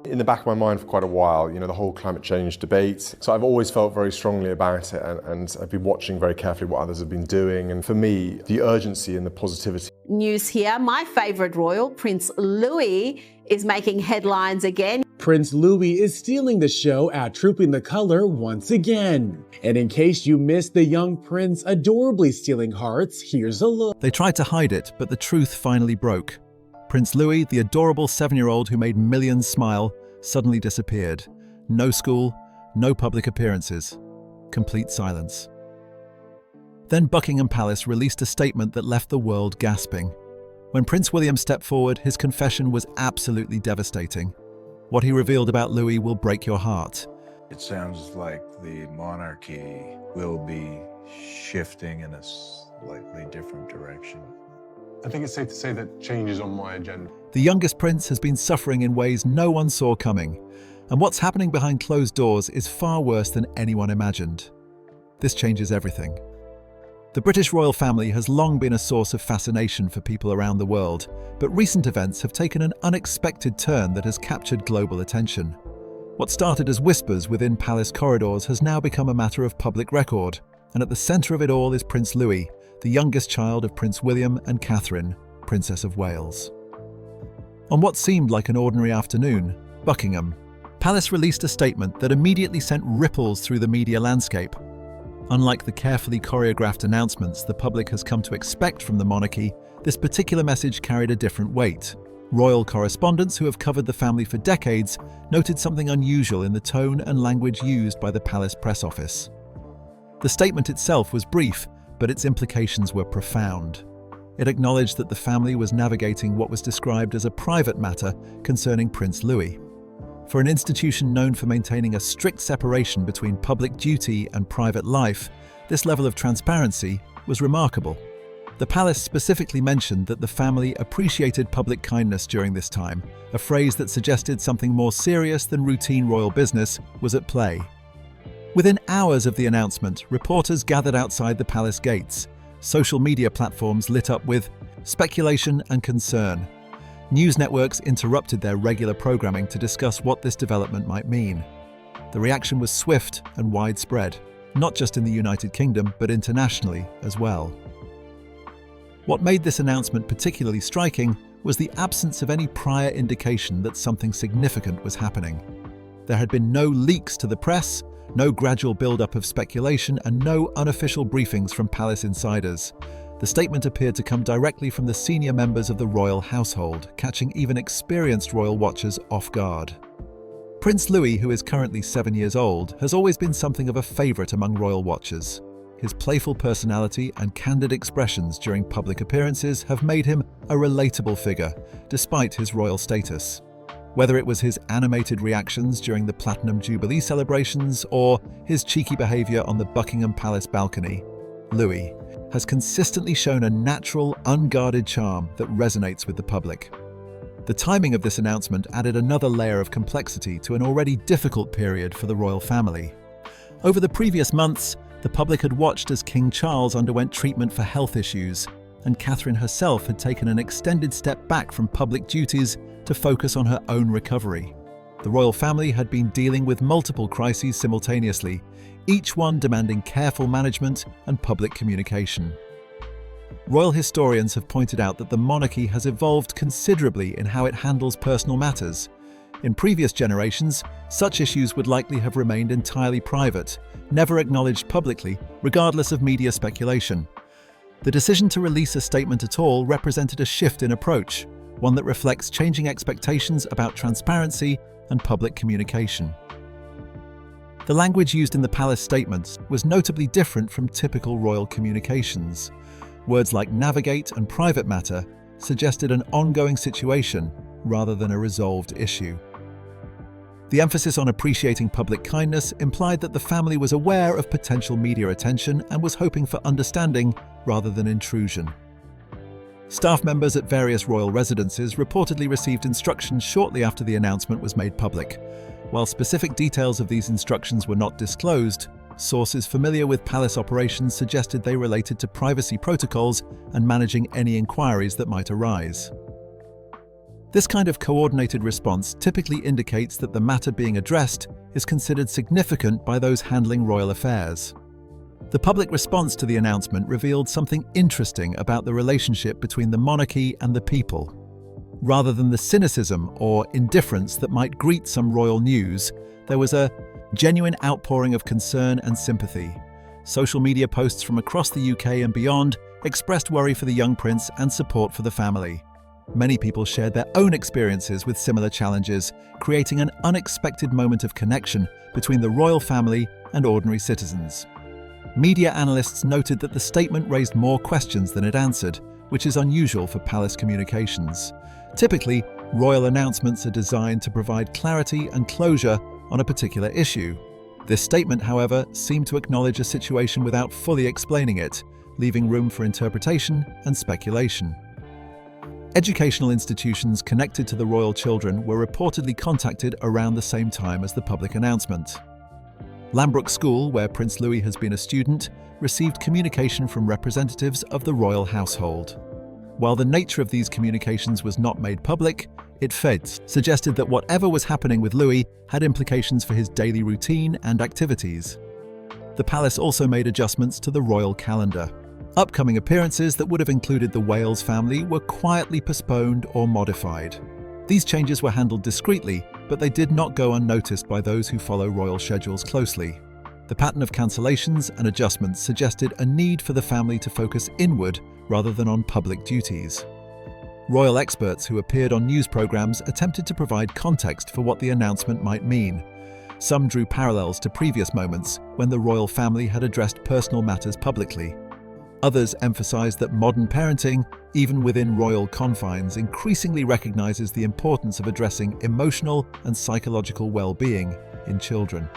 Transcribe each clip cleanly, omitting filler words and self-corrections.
In the back of my mind for quite a while, the whole climate change debate. So I've always felt very strongly about it, and I've been watching very carefully what others have been doing. And for me, the urgency and the positivity. News here, my favourite royal, Prince Louis, is making headlines again. Prince Louis is stealing the show at Trooping the Color once again. And in case you missed the young prince adorably stealing hearts, here's a look. They tried to hide it, but the truth finally broke. Prince Louis, the adorable 7-year-old who made millions smile, suddenly disappeared. No school, no public appearances. Complete silence. Then Buckingham Palace released a statement that left the world gasping. When Prince William stepped forward, his confession was absolutely devastating. What he revealed about Louis will break your heart. It sounds like the monarchy will be shifting in a slightly different direction. I think it's safe to say that change is on my agenda. The youngest prince has been suffering in ways no one saw coming, and what's happening behind closed doors is far worse than anyone imagined. This changes everything. The British royal family has long been a source of fascination for people around the world, but recent events have taken an unexpected turn that has captured global attention. What started as whispers within palace corridors has now become a matter of public record, and at the centre of it all is Prince Louis, the youngest child of Prince William and Catherine, Princess of Wales. On what seemed like an ordinary afternoon, Buckingham Palace released a statement that immediately sent ripples through the media landscape. Unlike the carefully choreographed announcements the public has come to expect from the monarchy, this particular message carried a different weight. Royal correspondents who have covered the family for decades noted something unusual in the tone and language used by the palace press office. The statement itself was brief, but its implications were profound. It acknowledged that the family was navigating what was described as a private matter concerning Prince Louis. For an institution known for maintaining a strict separation between public duty and private life, this level of transparency was remarkable. The palace specifically mentioned that the family appreciated public kindness during this time, a phrase that suggested something more serious than routine royal business was at play. Within hours of the announcement, reporters gathered outside the palace gates. Social media platforms lit up with speculation and concern. News networks interrupted their regular programming to discuss what this development might mean. The reaction was swift and widespread, not just in the United Kingdom, but internationally as well. What made this announcement particularly striking was the absence of any prior indication that something significant was happening. There had been no leaks to the press, no gradual build-up of speculation, and no unofficial briefings from palace insiders. The statement appeared to come directly from the senior members of the royal household, catching even experienced royal watchers off guard. Prince Louis, who is currently 7 years old, has always been something of a favourite among royal watchers. His playful personality and candid expressions during public appearances have made him a relatable figure, despite his royal status. Whether it was his animated reactions during the Platinum Jubilee celebrations or his cheeky behaviour on the Buckingham Palace balcony, Louis has consistently shown a natural, unguarded charm that resonates with the public. The timing of this announcement added another layer of complexity to an already difficult period for the royal family. Over the previous months, the public had watched as King Charles underwent treatment for health issues, and Catherine herself had taken an extended step back from public duties to focus on her own recovery. The royal family had been dealing with multiple crises simultaneously, each one demanding careful management and public communication. Royal historians have pointed out that the monarchy has evolved considerably in how it handles personal matters. In previous generations, such issues would likely have remained entirely private, never acknowledged publicly, regardless of media speculation. The decision to release a statement at all represented a shift in approach, one that reflects changing expectations about transparency and public communication. The language used in the palace statements was notably different from typical royal communications. Words like navigate and private matter suggested an ongoing situation rather than a resolved issue. The emphasis on appreciating public kindness implied that the family was aware of potential media attention and was hoping for understanding rather than intrusion. Staff members at various royal residences reportedly received instructions shortly after the announcement was made public. While specific details of these instructions were not disclosed, sources familiar with palace operations suggested they related to privacy protocols and managing any inquiries that might arise. This kind of coordinated response typically indicates that the matter being addressed is considered significant by those handling royal affairs. The public response to the announcement revealed something interesting about the relationship between the monarchy and the people. Rather than the cynicism or indifference that might greet some royal news, there was a genuine outpouring of concern and sympathy. Social media posts from across the UK and beyond expressed worry for the young prince and support for the family. Many people shared their own experiences with similar challenges, creating an unexpected moment of connection between the royal family and ordinary citizens. Media analysts noted that the statement raised more questions than it answered, which is unusual for palace communications. Typically, royal announcements are designed to provide clarity and closure on a particular issue. This statement, however, seemed to acknowledge a situation without fully explaining it, leaving room for interpretation and speculation. Educational institutions connected to the royal children were reportedly contacted around the same time as the public announcement. Lambrook School, where Prince Louis has been a student, received communication from representatives of the royal household. While the nature of these communications was not made public, it suggested that whatever was happening with Louis had implications for his daily routine and activities. The palace also made adjustments to the royal calendar. Upcoming appearances that would have included the Wales family were quietly postponed or modified. These changes were handled discreetly, but they did not go unnoticed by those who follow royal schedules closely. The pattern of cancellations and adjustments suggested a need for the family to focus inward rather than on public duties. Royal experts who appeared on news programs attempted to provide context for what the announcement might mean. Some drew parallels to previous moments when the royal family had addressed personal matters publicly. Others emphasized that modern parenting, even within royal confines, increasingly recognizes the importance of addressing emotional and psychological well-being in children.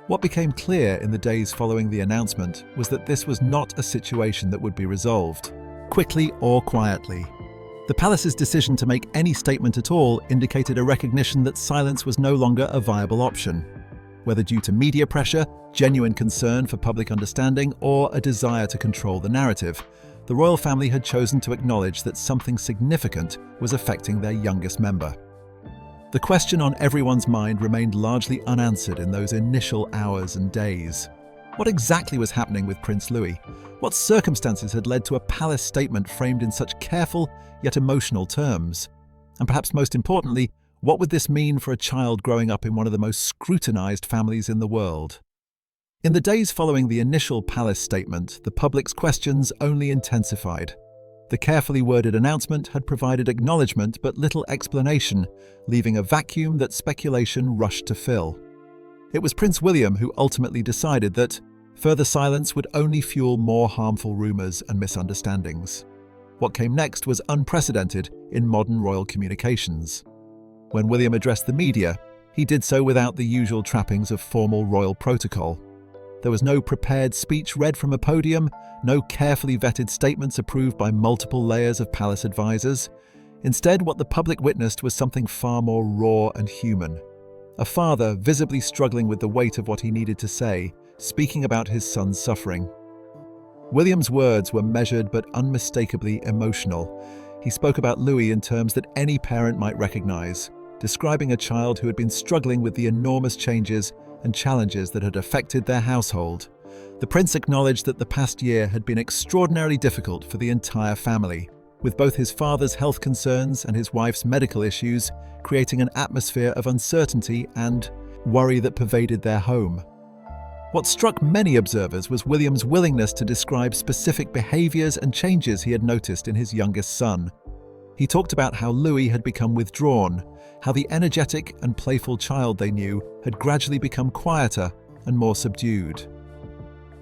What became clear in the days following the announcement was that this was not a situation that would be resolved quickly or quietly. The palace's decision to make any statement at all indicated a recognition that silence was no longer a viable option. Whether due to media pressure, genuine concern for public understanding, or a desire to control the narrative, the royal family had chosen to acknowledge that something significant was affecting their youngest member. The question on everyone's mind remained largely unanswered in those initial hours and days. What exactly was happening with Prince Louis? What circumstances had led to a palace statement framed in such careful yet emotional terms? And perhaps most importantly, what would this mean for a child growing up in one of the most scrutinized families in the world? In the days following the initial palace statement, the public's questions only intensified. The carefully worded announcement had provided acknowledgement but little explanation, leaving a vacuum that speculation rushed to fill. It was Prince William who ultimately decided that further silence would only fuel more harmful rumours and misunderstandings. What came next was unprecedented in modern royal communications. When William addressed the media, he did so without the usual trappings of formal royal protocol. There was no prepared speech read from a podium, no carefully vetted statements approved by multiple layers of palace advisors. Instead, what the public witnessed was something far more raw and human. A father visibly struggling with the weight of what he needed to say, speaking about his son's suffering. William's words were measured but unmistakably emotional. He spoke about Louis in terms that any parent might recognize, describing a child who had been struggling with the enormous changes and challenges that had affected their household. The prince acknowledged that the past year had been extraordinarily difficult for the entire family, with both his father's health concerns and his wife's medical issues creating an atmosphere of uncertainty and worry that pervaded their home. What struck many observers was William's willingness to describe specific behaviors and changes he had noticed in his youngest son. He talked about how Louis had become withdrawn, how the energetic and playful child they knew had gradually become quieter and more subdued.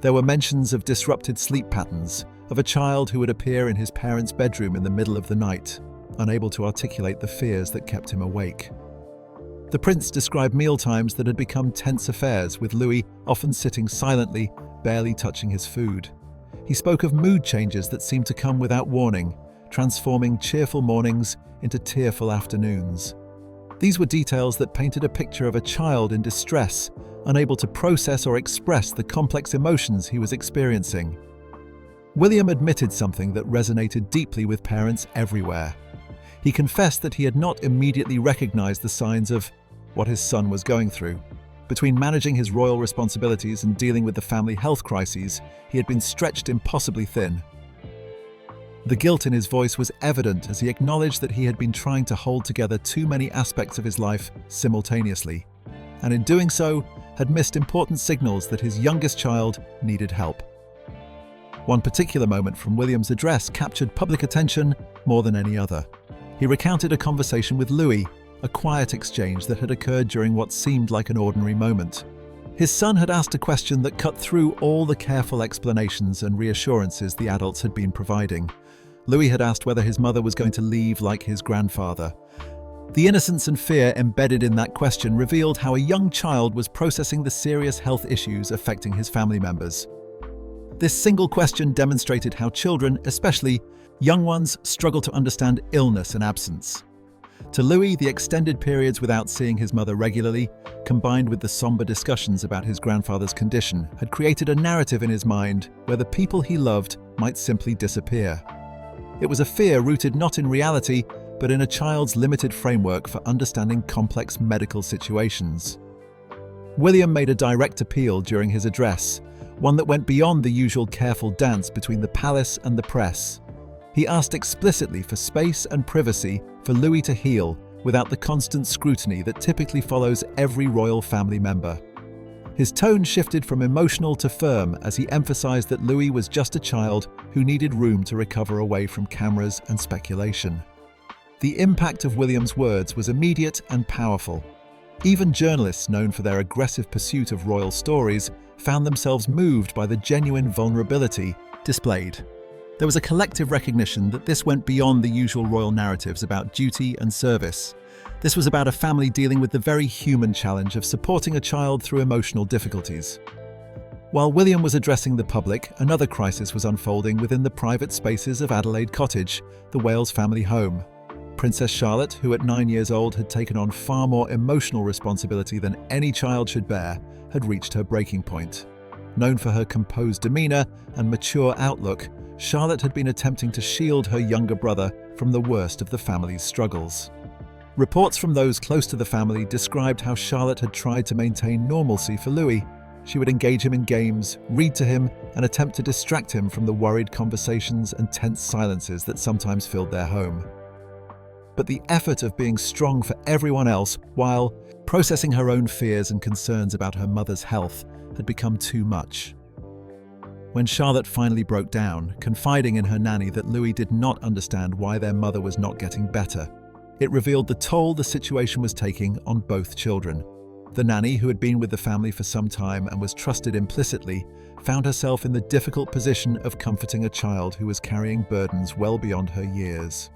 There were mentions of disrupted sleep patterns, of a child who would appear in his parents' bedroom in the middle of the night, unable to articulate the fears that kept him awake. The prince described mealtimes that had become tense affairs, with Louis often sitting silently, barely touching his food. He spoke of mood changes that seemed to come without warning, transforming cheerful mornings into tearful afternoons. These were details that painted a picture of a child in distress, unable to process or express the complex emotions he was experiencing. William admitted something that resonated deeply with parents everywhere. He confessed that he had not immediately recognized the signs of what his son was going through. Between managing his royal responsibilities and dealing with the family health crises, he had been stretched impossibly thin. The guilt in his voice was evident as he acknowledged that he had been trying to hold together too many aspects of his life simultaneously, and in doing so, had missed important signals that his youngest child needed help. One particular moment from William's address captured public attention more than any other. He recounted a conversation with Louis, a quiet exchange that had occurred during what seemed like an ordinary moment. His son had asked a question that cut through all the careful explanations and reassurances the adults had been providing. Louis had asked whether his mother was going to leave like his grandfather. The innocence and fear embedded in that question revealed how a young child was processing the serious health issues affecting his family members. This single question demonstrated how children, especially young ones, struggle to understand illness and absence. To Louis, the extended periods without seeing his mother regularly, combined with the somber discussions about his grandfather's condition, had created a narrative in his mind where the people he loved might simply disappear. It was a fear rooted not in reality, but in a child's limited framework for understanding complex medical situations. William made a direct appeal during his address, one that went beyond the usual careful dance between the palace and the press. He asked explicitly for space and privacy for Louis to heal without the constant scrutiny that typically follows every royal family member. His tone shifted from emotional to firm as he emphasized that Louis was just a child who needed room to recover away from cameras and speculation. The impact of William's words was immediate and powerful. Even journalists known for their aggressive pursuit of royal stories found themselves moved by the genuine vulnerability displayed. There was a collective recognition that this went beyond the usual royal narratives about duty and service. This was about a family dealing with the very human challenge of supporting a child through emotional difficulties. While William was addressing the public, another crisis was unfolding within the private spaces of Adelaide Cottage, the Wales family home. Princess Charlotte, who at 9 years old had taken on far more emotional responsibility than any child should bear, had reached her breaking point. Known for her composed demeanor and mature outlook, Charlotte had been attempting to shield her younger brother from the worst of the family's struggles. Reports from those close to the family described how Charlotte had tried to maintain normalcy for Louis. She would engage him in games, read to him, and attempt to distract him from the worried conversations and tense silences that sometimes filled their home. But the effort of being strong for everyone else while processing her own fears and concerns about her mother's health had become too much. When Charlotte finally broke down, confiding in her nanny that Louis did not understand why their mother was not getting better, it revealed the toll the situation was taking on both children. The nanny, who had been with the family for some time and was trusted implicitly, found herself in the difficult position of comforting a child who was carrying burdens well beyond her years.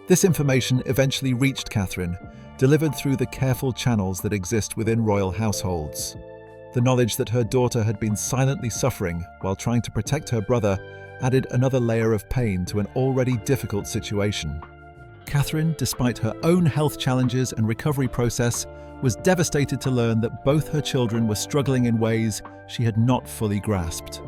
This information eventually reached Catherine, delivered through the careful channels that exist within royal households. The knowledge that her daughter had been silently suffering while trying to protect her brother added another layer of pain to an already difficult situation. Catherine, despite her own health challenges and recovery process, was devastated to learn that both her children were struggling in ways she had not fully grasped.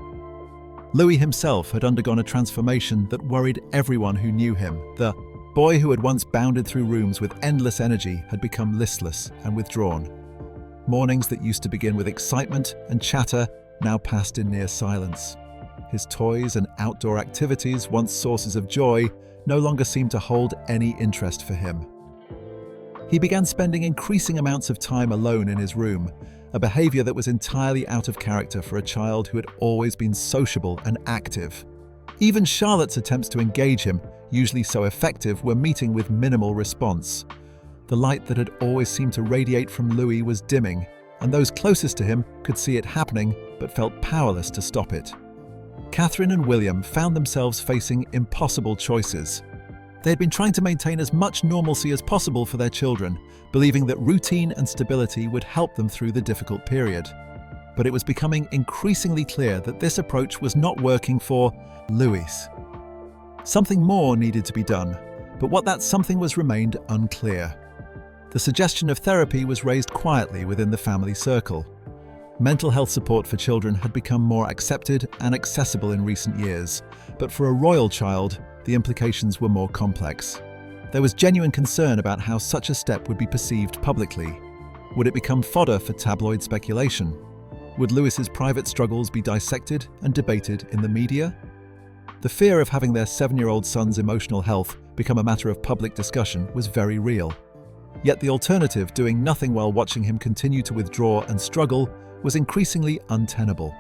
Louis himself had undergone a transformation that worried everyone who knew him. The boy who had once bounded through rooms with endless energy had become listless and withdrawn. Mornings that used to begin with excitement and chatter now passed in near silence. His toys and outdoor activities, once sources of joy, no longer seemed to hold any interest for him. He began spending increasing amounts of time alone in his room, a behavior that was entirely out of character for a child who had always been sociable and active. Even Charlotte's attempts to engage him, usually so effective, were meeting with minimal response. The light that had always seemed to radiate from Louis was dimming, and those closest to him could see it happening but felt powerless to stop it. Catherine and William found themselves facing impossible choices. They had been trying to maintain as much normalcy as possible for their children, believing that routine and stability would help them through the difficult period. But it was becoming increasingly clear that this approach was not working for Louis. Something more needed to be done, but what that something was remained unclear. The suggestion of therapy was raised quietly within the family circle. Mental health support for children had become more accepted and accessible in recent years, but for a royal child, the implications were more complex. There was genuine concern about how such a step would be perceived publicly. Would it become fodder for tabloid speculation? Would Louis's private struggles be dissected and debated in the media? The fear of having their 7-year-old son's emotional health become a matter of public discussion was very real. Yet the alternative, doing nothing while watching him continue to withdraw and struggle, was increasingly untenable.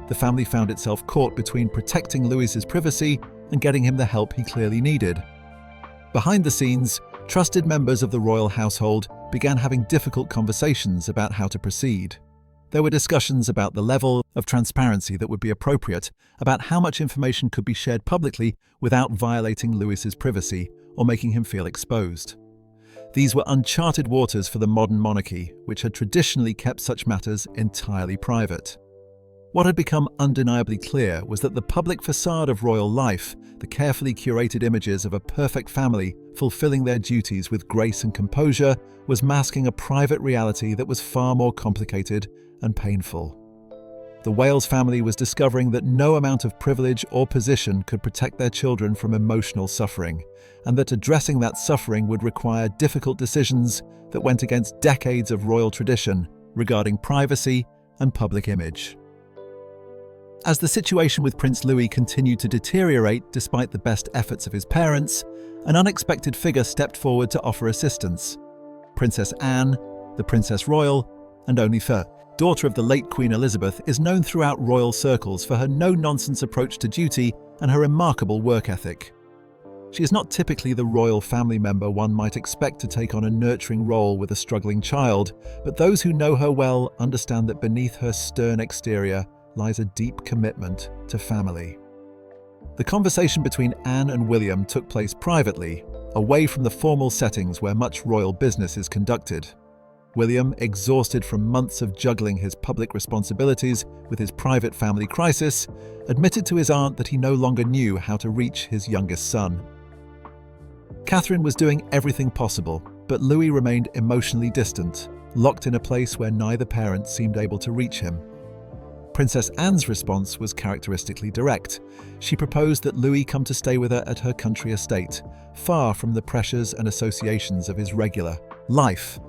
The family found itself caught between protecting Louis's privacy and getting him the help he clearly needed. Behind the scenes, trusted members of the royal household began having difficult conversations about how to proceed. There were discussions about the level of transparency that would be appropriate, about how much information could be shared publicly without violating Louis's privacy or making him feel exposed. These were uncharted waters for the modern monarchy, which had traditionally kept such matters entirely private. What had become undeniably clear was that the public facade of royal life, the carefully curated images of a perfect family fulfilling their duties with grace and composure, was masking a private reality that was far more complicated and painful. The Wales family was discovering that no amount of privilege or position could protect their children from emotional suffering, and that addressing that suffering would require difficult decisions that went against decades of royal tradition regarding privacy and public image. As the situation with Prince Louis continued to deteriorate despite the best efforts of his parents, an unexpected figure stepped forward to offer assistance. Princess Anne, the Princess Royal, and only third, daughter of the late Queen Elizabeth, is known throughout royal circles for her no-nonsense approach to duty and her remarkable work ethic. She is not typically the royal family member one might expect to take on a nurturing role with a struggling child, but those who know her well understand that beneath her stern exterior lies a deep commitment to family. The conversation between Anne and William took place privately, away from the formal settings where much royal business is conducted. William, exhausted from months of juggling his public responsibilities with his private family crisis, admitted to his aunt that he no longer knew how to reach his youngest son. Catherine was doing everything possible, but Louis remained emotionally distant, locked in a place where neither parent seemed able to reach him. Princess Anne's response was characteristically direct. She proposed that Louis come to stay with her at her country estate, far from the pressures and associations of his regular life.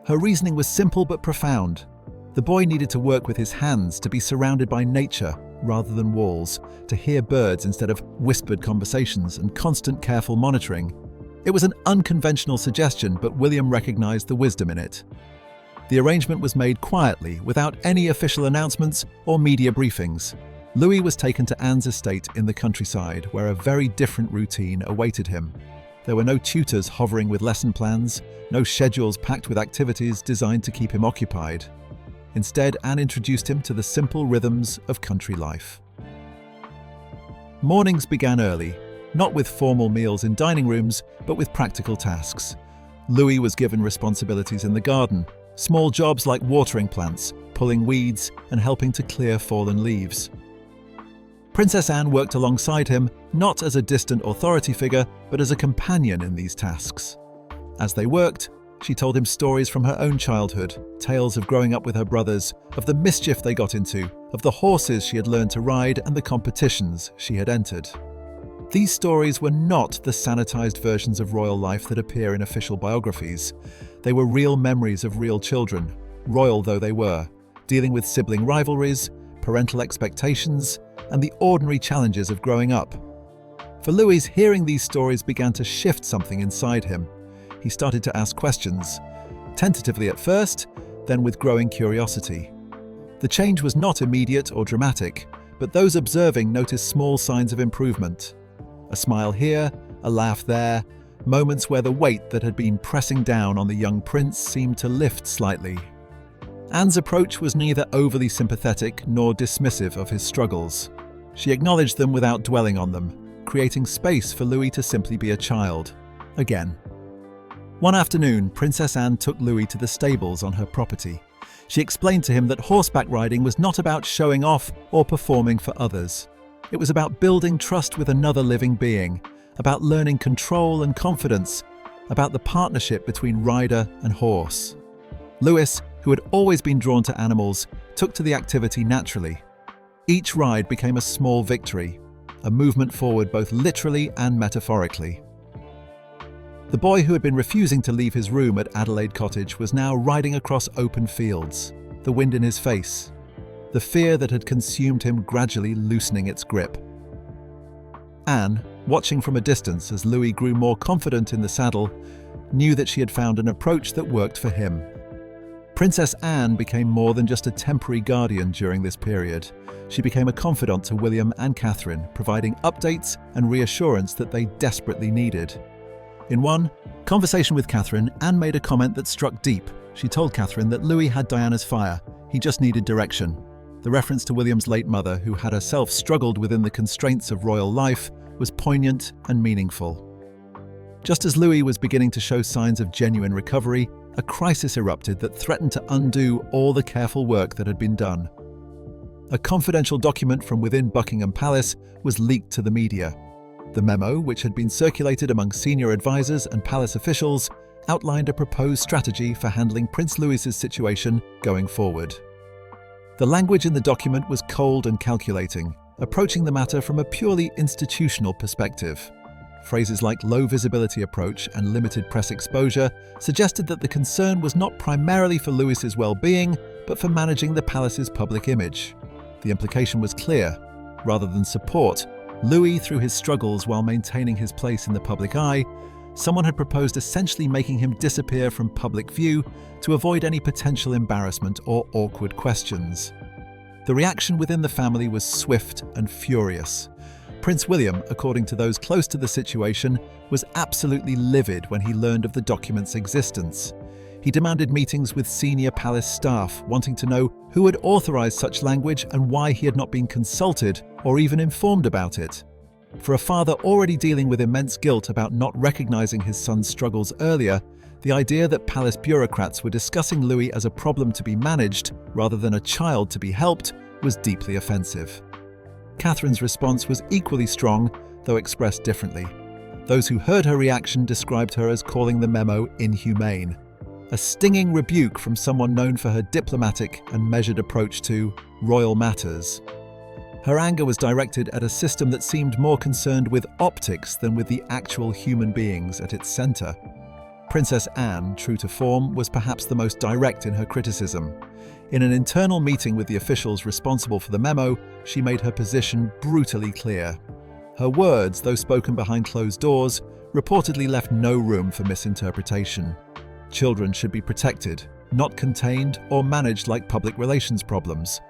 Her reasoning was simple but profound. The boy needed to work with his hands, to be surrounded by nature rather than walls, to hear birds instead of whispered conversations and constant careful monitoring. It was an unconventional suggestion, but William recognized the wisdom in it. The arrangement was made quietly, without any official announcements or media briefings. Louis was taken to Anne's estate in the countryside, where a very different routine awaited him. There were no tutors hovering with lesson plans, no schedules packed with activities designed to keep him occupied. Instead, Anne introduced him to the simple rhythms of country life. Mornings began early, not with formal meals in dining rooms, but with practical tasks. Louis was given responsibilities in the garden, small jobs like watering plants, pulling weeds, and helping to clear fallen leaves. Princess Anne worked alongside him, not as a distant authority figure, but as a companion in these tasks. As they worked, she told him stories from her own childhood, tales of growing up with her brothers, of the mischief they got into, of the horses she had learned to ride and the competitions she had entered. These stories were not the sanitized versions of royal life that appear in official biographies. They were real memories of real children, royal though they were, dealing with sibling rivalries, parental expectations, and the ordinary challenges of growing up. For Louis, hearing these stories began to shift something inside him. He started to ask questions, tentatively at first, then with growing curiosity. The change was not immediate or dramatic, but those observing noticed small signs of improvement. A smile here, a laugh there, moments where the weight that had been pressing down on the young prince seemed to lift slightly. Anne's approach was neither overly sympathetic nor dismissive of his struggles. She acknowledged them without dwelling on them, creating space for Louis to simply be a child. Again. One afternoon, Princess Anne took Louis to the stables on her property. She explained to him that horseback riding was not about showing off or performing for others. It was about building trust with another living being, about learning control and confidence, about the partnership between rider and horse. Louis, who had always been drawn to animals, took to the activity naturally. Each ride became a small victory, a movement forward both literally and metaphorically. The boy who had been refusing to leave his room at Adelaide Cottage was now riding across open fields, the wind in his face, the fear that had consumed him gradually loosening its grip. Anne, watching from a distance as Louis grew more confident in the saddle, knew that she had found an approach that worked for him. Princess Anne became more than just a temporary guardian during this period. She became a confidant to William and Catherine, providing updates and reassurance that they desperately needed. In one conversation with Catherine, Anne made a comment that struck deep. She told Catherine that Louis had Diana's fire, he just needed direction. The reference to William's late mother, who had herself struggled within the constraints of royal life, was poignant and meaningful. Just as Louis was beginning to show signs of genuine recovery, a crisis erupted that threatened to undo all the careful work that had been done. A confidential document from within Buckingham Palace was leaked to the media. The memo, which had been circulated among senior advisors and palace officials, outlined a proposed strategy for handling Prince Louis's situation going forward. The language in the document was cold and calculating, approaching the matter from a purely institutional perspective. Phrases like low visibility approach and limited press exposure suggested that the concern was not primarily for Louis's well-being, but for managing the palace's public image. The implication was clear. Rather than support Louis through his struggles while maintaining his place in the public eye, someone had proposed essentially making him disappear from public view to avoid any potential embarrassment or awkward questions. The reaction within the family was swift and furious. Prince William, according to those close to the situation, was absolutely livid when he learned of the document's existence. He demanded meetings with senior palace staff, wanting to know who had authorized such language and why he had not been consulted or even informed about it. For a father already dealing with immense guilt about not recognizing his son's struggles earlier, the idea that palace bureaucrats were discussing Louis as a problem to be managed rather than a child to be helped was deeply offensive. Catherine's response was equally strong, though expressed differently. Those who heard her reaction described her as calling the memo inhumane, a stinging rebuke from someone known for her diplomatic and measured approach to royal matters. Her anger was directed at a system that seemed more concerned with optics than with the actual human beings at its center. Princess Anne, true to form, was perhaps the most direct in her criticism. In an internal meeting with the officials responsible for the memo, she made her position brutally clear. Her words, though spoken behind closed doors, reportedly left no room for misinterpretation. Children should be protected, not contained or managed like public relations problems.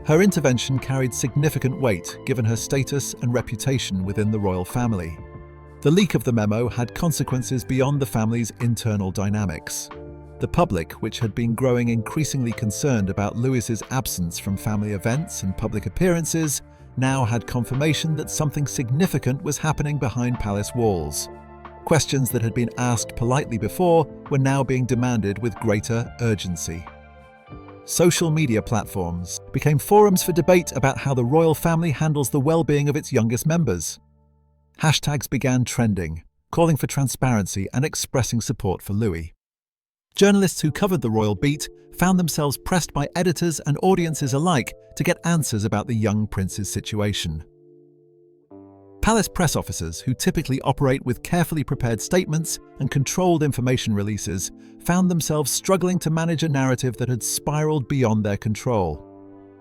Her intervention carried significant weight given her status and reputation within the royal family. The leak of the memo had consequences beyond the family's internal dynamics. The public, which had been growing increasingly concerned about Louis's absence from family events and public appearances, now had confirmation that something significant was happening behind palace walls. Questions that had been asked politely before were now being demanded with greater urgency. Social media platforms became forums for debate about how the royal family handles the well-being of its youngest members. Hashtags began trending, calling for transparency and expressing support for Louis. Journalists who covered the royal beat found themselves pressed by editors and audiences alike to get answers about the young prince's situation. Palace press officers, who typically operate with carefully prepared statements and controlled information releases, found themselves struggling to manage a narrative that had spiraled beyond their control.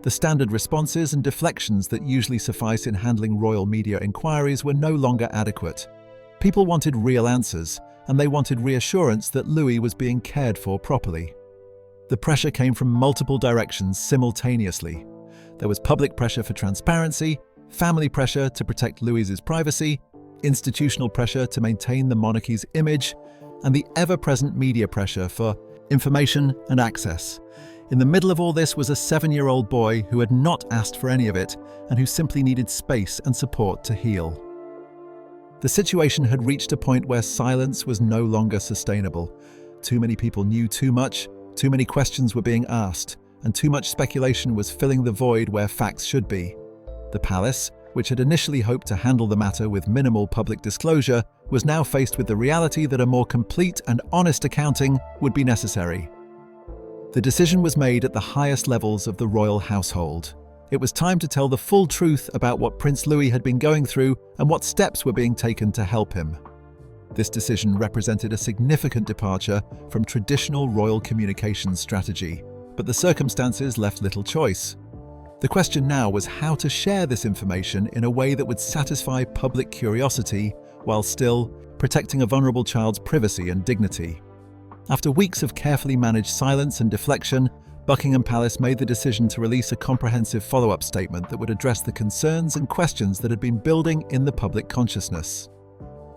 The standard responses and deflections that usually suffice in handling royal media inquiries were no longer adequate. People wanted real answers, and they wanted reassurance that Louis was being cared for properly. The pressure came from multiple directions simultaneously. There was public pressure for transparency, family pressure to protect Louis's privacy, institutional pressure to maintain the monarchy's image, and the ever-present media pressure for information and access. In the middle of all this was a 7-year-old boy who had not asked for any of it and who simply needed space and support to heal. The situation had reached a point where silence was no longer sustainable. Too many people knew too much, too many questions were being asked, and too much speculation was filling the void where facts should be. The palace, which had initially hoped to handle the matter with minimal public disclosure, was now faced with the reality that a more complete and honest accounting would be necessary. The decision was made at the highest levels of the royal household. It was time to tell the full truth about what Prince Louis had been going through and what steps were being taken to help him. This decision represented a significant departure from traditional royal communications strategy, but the circumstances left little choice. The question now was how to share this information in a way that would satisfy public curiosity while still protecting a vulnerable child's privacy and dignity. After weeks of carefully managed silence and deflection, Buckingham Palace made the decision to release a comprehensive follow-up statement that would address the concerns and questions that had been building in the public consciousness.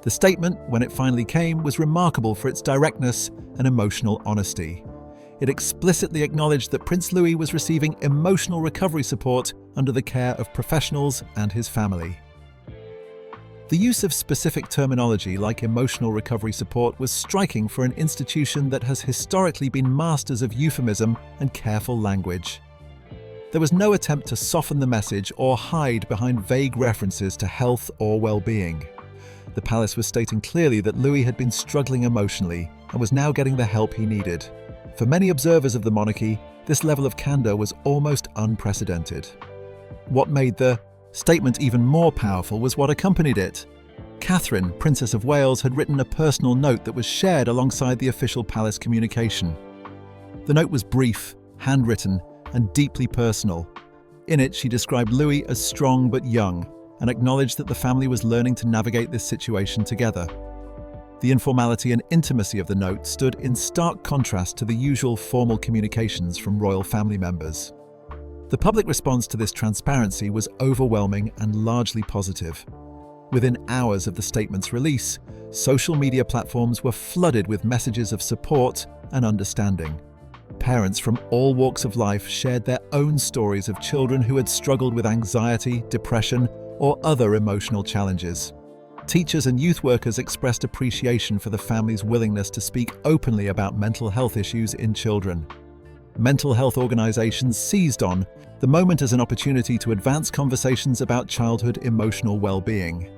The statement, when it finally came, was remarkable for its directness and emotional honesty. It explicitly acknowledged that Prince Louis was receiving emotional recovery support under the care of professionals and his family. The use of specific terminology like emotional recovery support was striking for an institution that has historically been masters of euphemism and careful language. There was no attempt to soften the message or hide behind vague references to health or well-being. The palace was stating clearly that Louis had been struggling emotionally and was now getting the help he needed. For many observers of the monarchy, this level of candor was almost unprecedented. What made the statement even more powerful was what accompanied it. Catherine, Princess of Wales, had written a personal note that was shared alongside the official palace communication. The note was brief, handwritten, and deeply personal. In it, she described Louis as strong but young and acknowledged that the family was learning to navigate this situation together. The informality and intimacy of the note stood in stark contrast to the usual formal communications from royal family members. The public response to this transparency was overwhelming and largely positive. Within hours of the statement's release, social media platforms were flooded with messages of support and understanding. Parents from all walks of life shared their own stories of children who had struggled with anxiety, depression, or other emotional challenges. Teachers and youth workers expressed appreciation for the family's willingness to speak openly about mental health issues in children. Mental health organizations seized on the moment as an opportunity to advance conversations about childhood emotional well-being.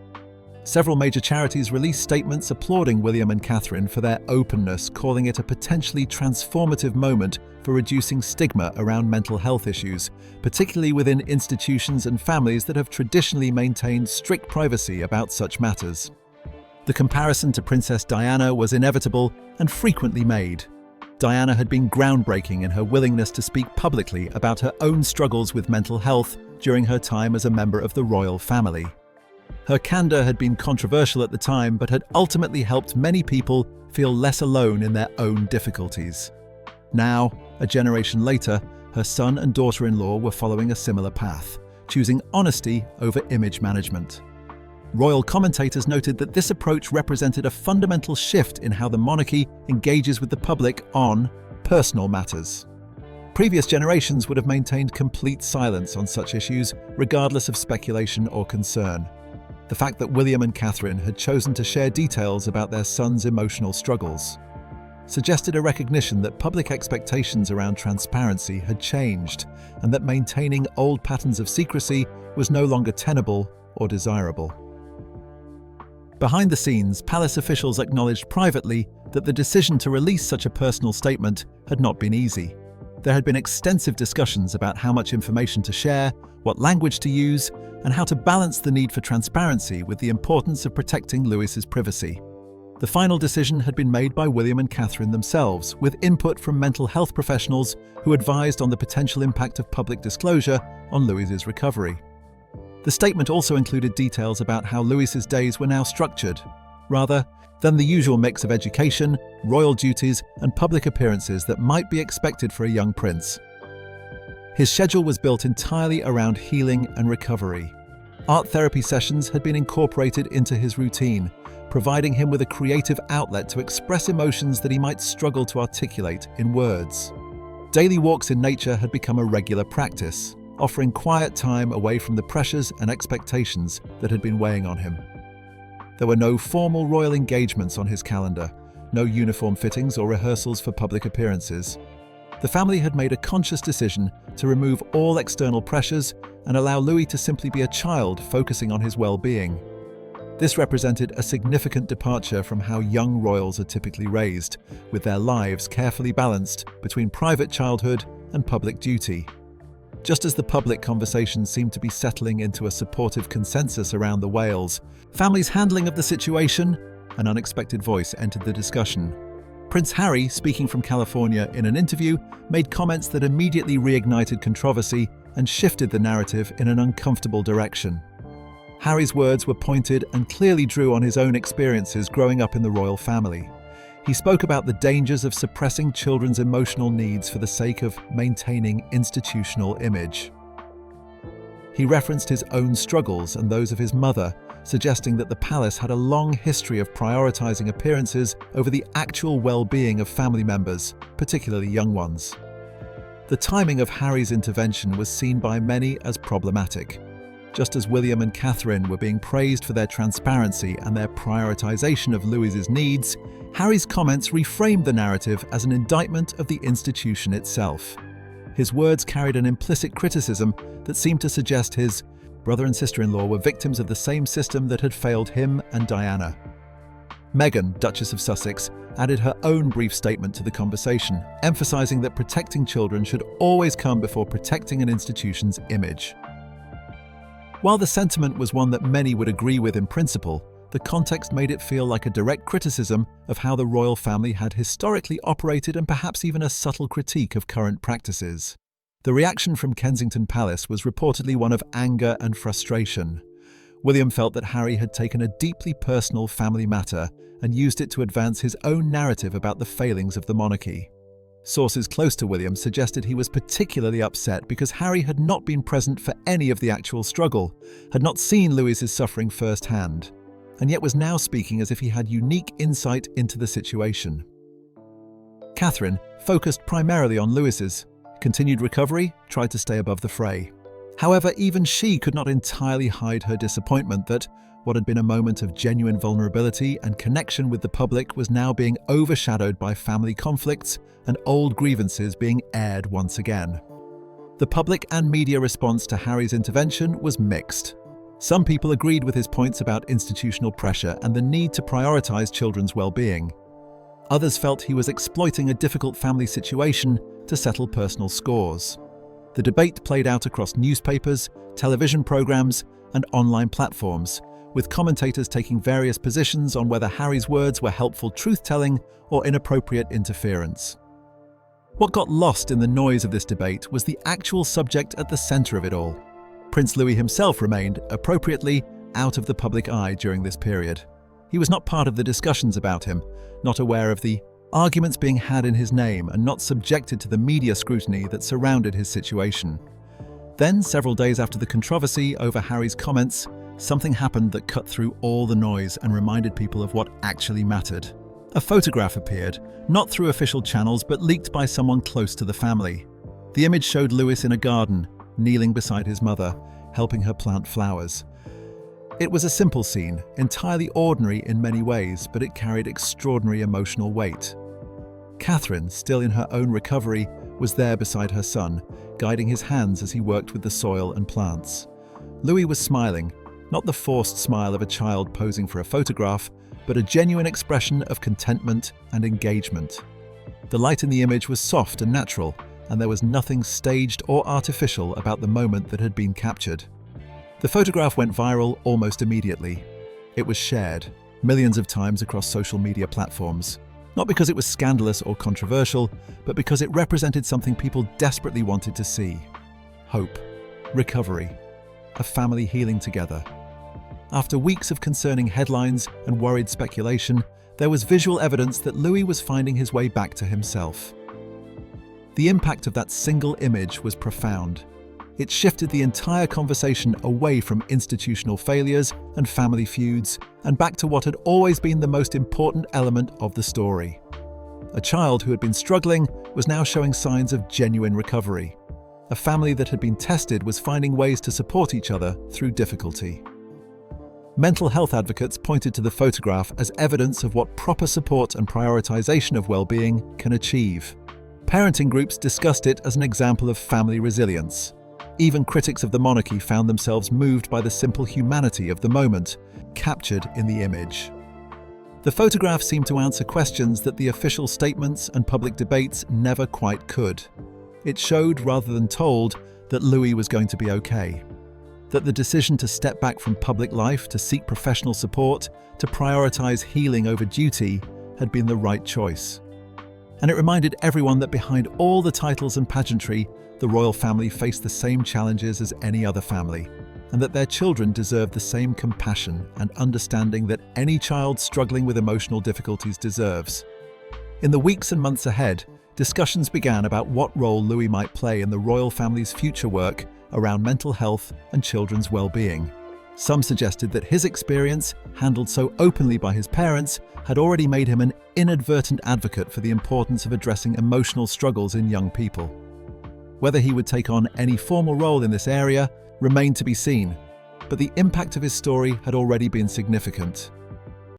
Several major charities released statements applauding William and Catherine for their openness, calling it a potentially transformative moment for reducing stigma around mental health issues, particularly within institutions and families that have traditionally maintained strict privacy about such matters. The comparison to Princess Diana was inevitable and frequently made. Diana had been groundbreaking in her willingness to speak publicly about her own struggles with mental health during her time as a member of the royal family. Her candor had been controversial at the time, but had ultimately helped many people feel less alone in their own difficulties. Now, a generation later, her son and daughter-in-law were following a similar path, choosing honesty over image management. Royal commentators noted that this approach represented a fundamental shift in how the monarchy engages with the public on personal matters. Previous generations would have maintained complete silence on such issues, regardless of speculation or concern. The fact that William and Catherine had chosen to share details about their son's emotional struggles suggested a recognition that public expectations around transparency had changed, and that maintaining old patterns of secrecy was no longer tenable or desirable. Behind the scenes, palace officials acknowledged privately that the decision to release such a personal statement had not been easy. There had been extensive discussions about how much information to share, what language to use, and how to balance the need for transparency with the importance of protecting Louis's privacy. The final decision had been made by William and Catherine themselves, with input from mental health professionals who advised on the potential impact of public disclosure on Louis's recovery. The statement also included details about how Louis's days were now structured, rather than the usual mix of education, royal duties, and public appearances that might be expected for a young prince. His schedule was built entirely around healing and recovery. Art therapy sessions had been incorporated into his routine, providing him with a creative outlet to express emotions that he might struggle to articulate in words. Daily walks in nature had become a regular practice, offering quiet time away from the pressures and expectations that had been weighing on him. There were no formal royal engagements on his calendar, no uniform fittings or rehearsals for public appearances. The family had made a conscious decision to remove all external pressures and allow Louis to simply be a child focusing on his well-being. This represented a significant departure from how young royals are typically raised, with their lives carefully balanced between private childhood and public duty. Just as the public conversation seemed to be settling into a supportive consensus around the Wales family's handling of the situation, an unexpected voice entered the discussion. Prince Harry, speaking from California in an interview, made comments that immediately reignited controversy and shifted the narrative in an uncomfortable direction. Harry's words were pointed and clearly drew on his own experiences growing up in the royal family. He spoke about the dangers of suppressing children's emotional needs for the sake of maintaining institutional image. He referenced his own struggles and those of his mother, suggesting that the palace had a long history of prioritizing appearances over the actual well-being of family members, particularly young ones. The timing of Harry's intervention was seen by many as problematic. Just as William and Catherine were being praised for their transparency and their prioritization of Louis's needs, Harry's comments reframed the narrative as an indictment of the institution itself. His words carried an implicit criticism that seemed to suggest his brother and sister-in-law were victims of the same system that had failed him and Diana. Meghan, Duchess of Sussex, added her own brief statement to the conversation, emphasizing that protecting children should always come before protecting an institution's image. While the sentiment was one that many would agree with in principle, the context made it feel like a direct criticism of how the royal family had historically operated and perhaps even a subtle critique of current practices. The reaction from Kensington Palace was reportedly one of anger and frustration. William felt that Harry had taken a deeply personal family matter and used it to advance his own narrative about the failings of the monarchy. Sources close to William suggested he was particularly upset because Harry had not been present for any of the actual struggle, had not seen Louis's suffering firsthand, and yet was now speaking as if he had unique insight into the situation. Catherine focused primarily on Louis's continued recovery, tried to stay above the fray. However, even she could not entirely hide her disappointment that what had been a moment of genuine vulnerability and connection with the public was now being overshadowed by family conflicts and old grievances being aired once again. The public and media response to Harry's intervention was mixed. Some people agreed with his points about institutional pressure and the need to prioritize children's well-being. Others felt he was exploiting a difficult family situation to settle personal scores. The debate played out across newspapers, television programs, and online platforms, with commentators taking various positions on whether Harry's words were helpful truth-telling or inappropriate interference. What got lost in the noise of this debate was the actual subject at the center of it all. Prince Louis himself remained, appropriately, out of the public eye during this period. He was not part of the discussions about him, not aware of the arguments being had in his name, and not subjected to the media scrutiny that surrounded his situation. Then, several days after the controversy over Harry's comments, something happened that cut through all the noise and reminded people of what actually mattered. A photograph appeared, not through official channels but leaked by someone close to the family. The image showed Louis in a garden, kneeling beside his mother, helping her plant flowers. It was a simple scene, entirely ordinary in many ways, but it carried extraordinary emotional weight. Catherine, still in her own recovery, was there beside her son, guiding his hands as he worked with the soil and plants. Louis was smiling, not the forced smile of a child posing for a photograph, but a genuine expression of contentment and engagement. The light in the image was soft and natural, and there was nothing staged or artificial about the moment that had been captured. The photograph went viral almost immediately. It was shared millions of times across social media platforms, not because it was scandalous or controversial, but because it represented something people desperately wanted to see: hope, recovery, a family healing together. After weeks of concerning headlines and worried speculation, there was visual evidence that Louis was finding his way back to himself. The impact of that single image was profound. It shifted the entire conversation away from institutional failures and family feuds and back to what had always been the most important element of the story. A child who had been struggling was now showing signs of genuine recovery. A family that had been tested was finding ways to support each other through difficulty. Mental health advocates pointed to the photograph as evidence of what proper support and prioritization of well-being can achieve. Parenting groups discussed it as an example of family resilience. Even critics of the monarchy found themselves moved by the simple humanity of the moment, captured in the image. The photograph seemed to answer questions that the official statements and public debates never quite could. It showed, rather than told, that Louis was going to be okay. that the decision to step back from public life to seek professional support, to prioritize healing over duty, had been the right choice. And it reminded everyone that behind all the titles and pageantry, the royal family faced the same challenges as any other family, and that their children deserve the same compassion and understanding that any child struggling with emotional difficulties deserves. In the weeks and months ahead, discussions began about what role Louis might play in the royal family's future work around mental health and children's well-being. Some suggested that his experience, handled so openly by his parents, had already made him an inadvertent advocate for the importance of addressing emotional struggles in young people. Whether he would take on any formal role in this area remained to be seen, but the impact of his story had already been significant.